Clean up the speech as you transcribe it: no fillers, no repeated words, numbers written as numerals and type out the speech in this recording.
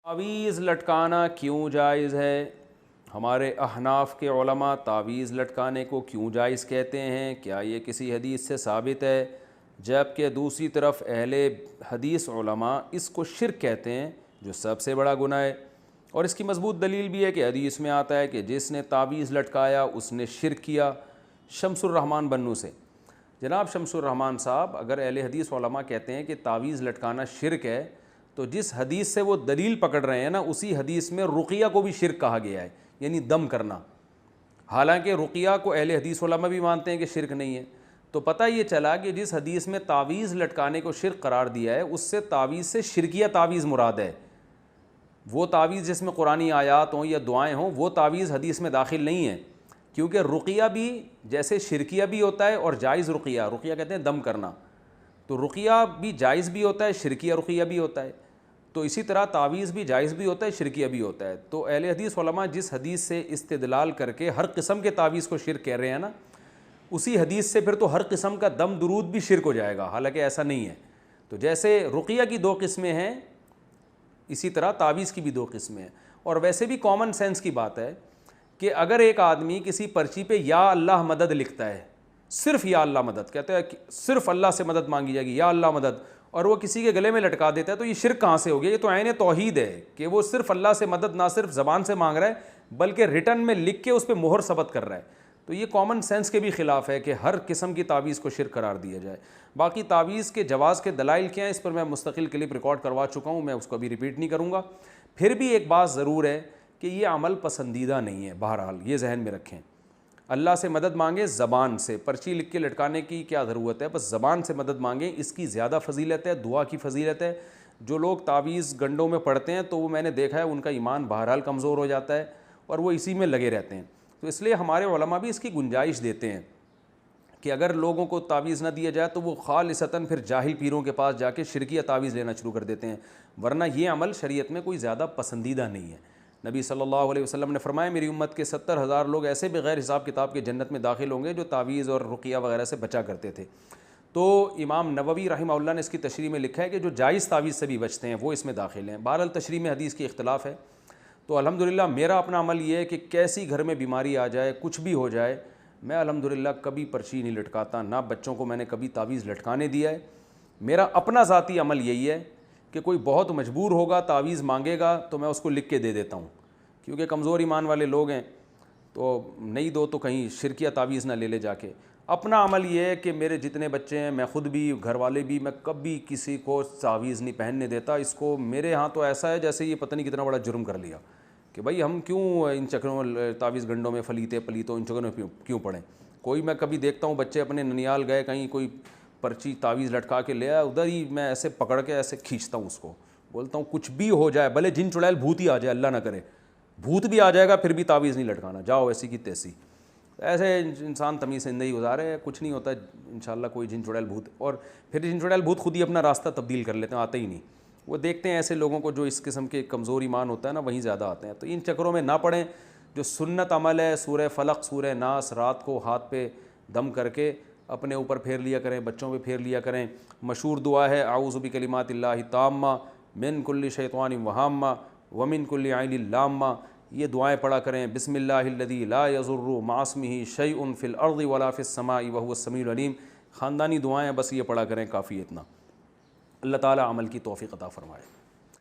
تعویذ لٹکانا کیوں جائز ہے؟ ہمارے احناف کے علماء تعویذ لٹکانے کو کیوں جائز کہتے ہیں؟ کیا یہ کسی حدیث سے ثابت ہے؟ جبکہ دوسری طرف اہل حدیث علماء اس کو شرک کہتے ہیں، جو سب سے بڑا گناہ ہے۔ اور اس کی مضبوط دلیل بھی ہے کہ حدیث میں آتا ہے کہ جس نے تعویذ لٹکایا اس نے شرک کیا۔ شمس الرحمن بنو سے جناب شمس الرحمن صاحب، اگر اہل حدیث علماء کہتے ہیں کہ تعویذ لٹکانا شرک ہے، تو جس حدیث سے وہ دلیل پکڑ رہے ہیں نا، اسی حدیث میں رقیہ کو بھی شرک کہا گیا ہے، یعنی دم کرنا۔ حالانکہ رقیہ کو اہل حدیث علماء بھی مانتے ہیں کہ شرک نہیں ہے۔ تو پتہ یہ چلا کہ جس حدیث میں تعویذ لٹکانے کو شرک قرار دیا ہے، اس سے تعویذ سے شرکیہ تعویذ مراد ہے۔ وہ تعویذ جس میں قرآنی آیات ہوں یا دعائیں ہوں، وہ تعویذ حدیث میں داخل نہیں ہے، کیونکہ رقیہ بھی جیسے شرکیہ بھی ہوتا ہے اور جائز رقیہ کہتے ہیں دم کرنا، تو رقیہ بھی جائز بھی ہوتا ہے، شرکیہ رقیہ بھی ہوتا ہے۔ تو اسی طرح تعویذ بھی جائز بھی ہوتا ہے، شرکیہ بھی ہوتا ہے۔ تو اہل حدیث علماء جس حدیث سے استدلال کر کے ہر قسم کے تعویذ کو شرک کہہ رہے ہیں نا، اسی حدیث سے پھر تو ہر قسم کا دم درود بھی شرک ہو جائے گا، حالانکہ ایسا نہیں ہے۔ تو جیسے رقیہ کی دو قسمیں ہیں، اسی طرح تعویذ کی بھی دو قسمیں ہیں۔ اور ویسے بھی کامن سینس کی بات ہے کہ اگر ایک آدمی کسی پرچی پہ یا اللہ مدد لکھتا ہے، صرف یا اللہ مدد کہتا ہے، صرف اللہ سے مدد مانگی جائے گی، یا اللہ مدد، اور وہ کسی کے گلے میں لٹکا دیتا ہے، تو یہ شرک کہاں سے ہو گیا؟ یہ تو عین توحید ہے کہ وہ صرف اللہ سے مدد نہ صرف زبان سے مانگ رہا ہے، بلکہ ریٹن میں لکھ کے اس پہ مہر ثبت کر رہا ہے۔ تو یہ کامن سینس کے بھی خلاف ہے کہ ہر قسم کی تعویذ کو شرک قرار دیا جائے۔ باقی تعویذ کے جواز کے دلائل کیا ہیں، اس پر میں مستقل کلپ ریکارڈ کروا چکا ہوں، میں اس کو ابھی ریپیٹ نہیں کروں گا۔ پھر بھی ایک بات ضرور ہے کہ یہ عمل پسندیدہ نہیں ہے، بہرحال یہ ذہن میں رکھیں۔ اللہ سے مدد مانگیں زبان سے، پرچی لکھ کے لٹکانے کی کیا ضرورت ہے، بس زبان سے مدد مانگیں، اس کی زیادہ فضیلت ہے، دعا کی فضیلت ہے۔ جو لوگ تعویذ گنڈوں میں پڑھتے ہیں تو وہ میں نے دیکھا ہے ان کا ایمان بہرحال کمزور ہو جاتا ہے اور وہ اسی میں لگے رہتے ہیں۔ تو اس لیے ہمارے علماء بھی اس کی گنجائش دیتے ہیں کہ اگر لوگوں کو تعویذ نہ دیا جائے تو وہ خالصتاً پھر جاہل پیروں کے پاس جا کے شرکیہ تعویذ لینا شروع کر دیتے ہیں، ورنہ یہ عمل شریعت میں کوئی زیادہ پسندیدہ نہیں ہے۔ نبی صلی اللہ علیہ وسلم نے فرمایا میری امت کے 70,000 لوگ ایسے بغیر حساب کتاب کے جنت میں داخل ہوں گے جو تعویذ اور رقیہ وغیرہ سے بچا کرتے تھے۔ تو امام نووی رحمہ اللہ نے اس کی تشریح میں لکھا ہے کہ جو جائز تعویذ سے بھی بچتے ہیں وہ اس میں داخل ہیں۔ بہرحال تشریح میں حدیث کی اختلاف ہے۔ تو الحمدللہ میرا اپنا عمل یہ ہے کہ کیسی گھر میں بیماری آ جائے، کچھ بھی ہو جائے، میں الحمدللہ کبھی پرچی نہیں لٹکاتا، نہ بچوں کو میں نے کبھی تعویذ لٹکانے دیا ہے۔ میرا اپنا ذاتی عمل یہی ہے کہ کوئی بہت مجبور ہوگا تعویذ مانگے گا تو میں اس کو لکھ کے دے دیتا ہوں، کیونکہ کمزور ایمان والے لوگ ہیں، تو نہیں دو تو کہیں شرکیہ تعویذ نہ لے لے جا کے۔ اپنا عمل یہ ہے کہ میرے جتنے بچے ہیں، میں خود بھی، گھر والے بھی، میں کبھی کسی کو تعویذ نہیں پہننے دیتا۔ اس کو میرے ہاں تو ایسا ہے جیسے یہ پتہ نہیں کتنا بڑا جرم کر لیا کہ بھائی ہم کیوں ان چکروں تعویذ گنڈوں میں پلیتوں ان چکروں میں کیوں پڑیں۔ کوئی میں کبھی دیکھتا ہوں بچے اپنے ننیال گئے کہیں، کوئی پرچی تعویذ لٹکا کے لے آیا، ادھر ہی میں ایسے پکڑ کے ایسے کھینچتا ہوں اس کو، بولتا ہوں کچھ بھی ہو جائے، بھلے جن چڑیل بھوت ہی آ جائے، اللہ نہ کرے بھوت بھی آ جائے گا پھر بھی تعویذ نہیں لٹکانا، جاؤ ایسی کی تیسی۔ ایسے انسان تمیز زندگی گزارے، کچھ نہیں ہوتا انشاءاللہ کوئی جن چڑیل بھوت، اور پھر جن چڑیل بھوت خود ہی اپنا راستہ تبدیل کر لیتے ہیں، آتے ہی نہیں۔ وہ دیکھتے ہیں ایسے لوگوں کو جو اس قسم کے کمزور ایمان ہوتا ہے نا، وہیں زیادہ آتے ہیں۔ تو ان چکروں میں نہ پڑیں۔ جو سنت عمل ہے، سورہ فلق، سورہ ناس، رات کو ہاتھ پہ دم کر کے اپنے اوپر پھیر لیا کریں، بچوں پہ پھیر لیا کریں۔ مشہور دعا ہے اعوذ بکلمات اللہ التامہ من کل شیطان وہامہ ومن کل عین لامہ، یہ دعائیں پڑھا کریں۔ بسم اللہ الذی لا یضر مع اسمہ شیء فی الارض ولا فی السماء وہو السمیع العلیم۔ خاندانی دعائیں بس یہ پڑھا کریں، کافی اتنا۔ اللہ تعالیٰ عمل کی توفیق عطا فرمائے۔